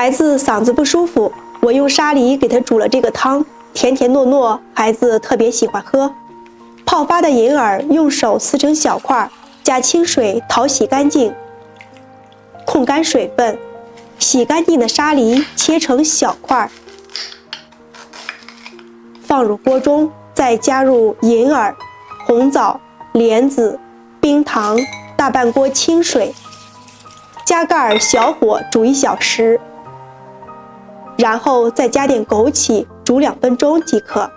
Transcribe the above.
孩子嗓子不舒服，我用沙梨给他煮了这个汤，甜甜糯糯，孩子特别喜欢喝。泡发的银耳用手撕成小块，加清水淘洗干净，控干水分。洗干净的沙梨切成小块，放入锅中，再加入银耳、红枣、莲子、冰糖，大半锅清水，加盖小火煮1小时，然后再加点枸杞煮2分钟即可。